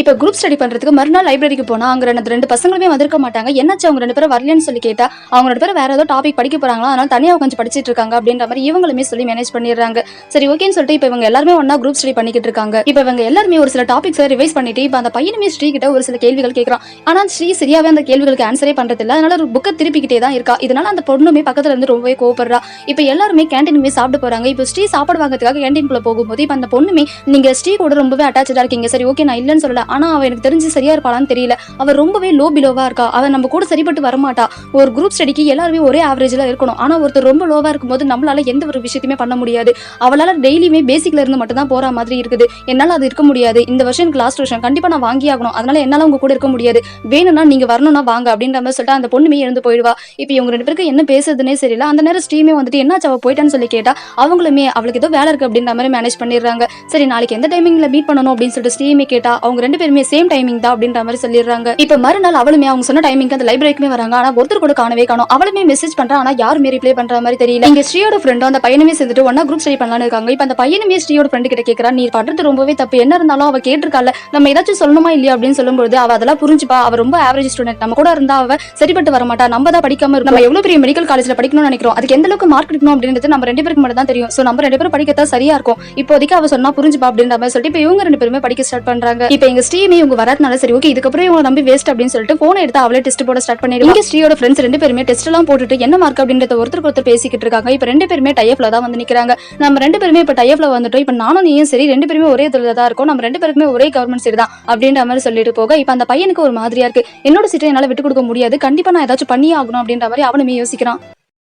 இப்ப group study பண்றதுக்கு மறுநாள் லைப்ரரிக்கு போனா அங்க ரெண்டு பசங்களுமே வந்திருக்க மாட்டாங்க. என்னாச்சு அவங்க 2 பேரும் வரலன்னு சொல்லி கேட்டா, அவங்க 2 பேரும் வேற ஏதோ டாபிக் படிக்க போறாங்களா, அதனால தனியா உட்காந்து படிச்சிட்டு இருக்காங்க அப்படின்ற மாதிரி இவங்களுமே சொல்லி மேனேஜ் பண்ணிடுறாங்க. சரி ஓகேன்னு சொல்லிட்டு இப்ப இவங்க எல்லாருமே ஒண்ணா குரூப் ஸ்டடி பண்ணிக்கிட்டு இருக்காங்க. இப்ப இவங்க எல்லாருமே ஒரு சில டாபிக்ஸை ரிவைஸ் பண்ணிட்டு இப்ப அந்த பையனுமே ஸ்ரீ கிட்ட ஒரு சில கேள்விகள் கேட்கறான். ஆனா ஸ்ரீ சரியாவே அந்த கேள்விகளுக்கு ஆன்சரே பண்றது இல்ல. அதனால ஒரு புக்கை திருப்பிக்கிட்டே தான் இருக்கா. இதனால அந்த பொண்ணுமே பக்கத்துல இருந்து ரொம்பவே கோவப்படுறா. இப்ப எல்லாருமே கேண்டீனுமே சாப்பிட்டு போறாங்க. இப்ப ஸ்ரீ சாப்பாடு வாங்கறதுக்காக கேண்டீனுக்குள்ள போகும்போது இப்ப அந்த பொண்ணுமே நீங்க ஸ்ரீ கூட ரொம்பவே அட்டாச்சா இருக்கீங்க. சரி ஓகே நான் இல்லன்னு சொல்லல. ஆனா அவ எனக்கு தெரிஞ்சு சரியா இருப்பாளான்னு தெரியல. அவ ரொம்பவே லோ பிலோவா இருக்கா. அவ நம்ம கூட சரிப்பட்டு வரமாட்டா. ஒரு குரூப் ஸ்டடிக்கு எல்லாருமே ஒரே ஆவரேஜ்ல இருக்கணும். ஆனா ஒருத்தர் ரொம்ப லோவா இருக்கும்போது நம்மளால எந்த ஒரு விஷயத்தையுமே பண்ண முடியாது. அவளால டெய்லியுமே பேசிக்ல இருந்து மட்டும் தான் போற மாதிரி இருக்குது. என்னால அது இருக்க முடியாது. இந்த வருஷம் எனக்கு லாஸ்ட் வருஷம் கண்டிப்பா நான் வாங்கி ஆகணும். அதனால என்னால உங்க கூட இருக்க முடியாது. வேணும்னா நீங்க வரணும்னா வாங்க அப்படின்ற மாதிரி சொல்லிட்டு அந்த பொண்ணுமே எழுந்து போயிடுவா. இப்ப இவங்க 2 பேருக்கு என்ன பேசுறதுன்னே தெரியல. அந்த நேரம் ஸ்ட்ரீமே வந்துட்டு என்னாச்சு அவ போயிட்டான்னு சொல்லி கேட்டா அவங்களுமே அவளுக்கு ஏதோ வேலை இருக்கு அப்படின்ற மாதிரி மேனேஜ் பண்ணிடுறாங்க. சரி நாளைக்கு எந்த டைமிங்ல மீட் பண்ணணும் அப்படின்னு சொல்லிட்டு ஸ்ட்ரீமே கேட்டா அவங்க 2 பேருமே சேம் டைமிங் தான் அப்படின்ற மாதிரி சொல்லிடுறாங்க. இப்ப மறுநாள் அவளுமே அவங்க சொன்ன டைமிங்க்கு அந்த லைப்ரரிக்குமே வராங்க. ஆனா ஒருத்தர் கூட காணவே காணோம். அவளுமே மெசேஜ் பண்றா. ஆனா யாருமே ரிப்ளை பண்ற மாதிரி தெரியல. இங்க ஸ்ரீயோட ஃப்ரெண்டும் அந்த பையனுமே சேர்ந்துட்டு ஒண்ணா குரூப் ஸ்டடி பண்ணலாம்னு இருக்காங்க. இப்ப அந்த பையனுமே ஸ்ரீயோட ஃப்ரெண்ட் கிட்ட கேக்குறா, நீ பண்றது ரொம்பவே தப்பு. என்ன இருந்தாலும் அவ கேட்டிருக்கால, நம்ம ஏதாச்சும் சொல்லணுமா இல்லையா அப்படின்னு சொல்லும்போது அவ அதெல்லாம் புரிஞ்சுப்பா. அவ ரொம்ப ஆவரேஜ் ஸ்டூடெண்ட். நம்ம கூட இருந்தா அவ சரிப்பட்டு வர மாட்டா. நம்ம தான் படிக்காம நம்ம எவ்வளவு பெரிய மெடிக்கல் காலேஜ்ல படிக்கணும்னு நினைக்கிறோம். அதுக்கு எந்த அளவுக்கு மார்க் எடுக்கணும் அப்படின்றது நம்ம 2 பேருக்கு மட்டும் தான் தெரியும். சோ நம்ம 2 பேரும் படிக்கத்தான் சரியா இருக்கும். இப்போதைக்கு அவ சொன்னா புரிஞ்சுப்பா அப்படின்ற மாதிரி சொல்லிட்டு இப்ப இவங்க 2 பேருமே படிக்க ஸ்டார்ட் பண்றாங்க. இப்ப எங்க ஸ்ரீமே இவங்க வரதுனால சரி ஓகே இதுக்கப்புறம் இவங்க நம்பி வேஸ்ட் அப்படின்னு சொல்லிட்டு போன் எடுத்து அவளே டெஸ்ட் போட ஸ்டார்ட் பண்ணிடுவா. இங்க ஸ்ரீயோட ஃப்ரெண்ட்ஸ் 2 பேருமே டெஸ்ட் எல்லாம் போட்டுட்டு என்ன மார்க் அப்படின்றத ஒருத்தருக்கு ஒருத்தர் பேசிக்கிட்டு இருக்காங்க. இப்ப 2 பேருமே டைப்ல தான் வந்து நிக்கிறாங்க. நம்ம 2 பேருமே இப்ப டைப்ல வந்துட்டோம். இப்ப நானும் நீயும் சரி 2 பேருமே ஒரே இதுல தான் இருக்கும். நம்ம 2 பேருக்குமே ஒரே கவர்மெண்ட் சீட் தான் அப்படின்ற மாதிரி சொல்லிட்டு போக இப்ப அந்த பையனுக்கு ஒரு மாதிரியா இருக்கு. என்னோட சீட்டை என்னால விட்டு கொடுக்க முடியாது. கண்டிப்பா நான் ஏதாச்சும் பண்ணியே ஆகணும் அப்படின்ற மாதிரி அவனுமே யோசிக்கிறான்.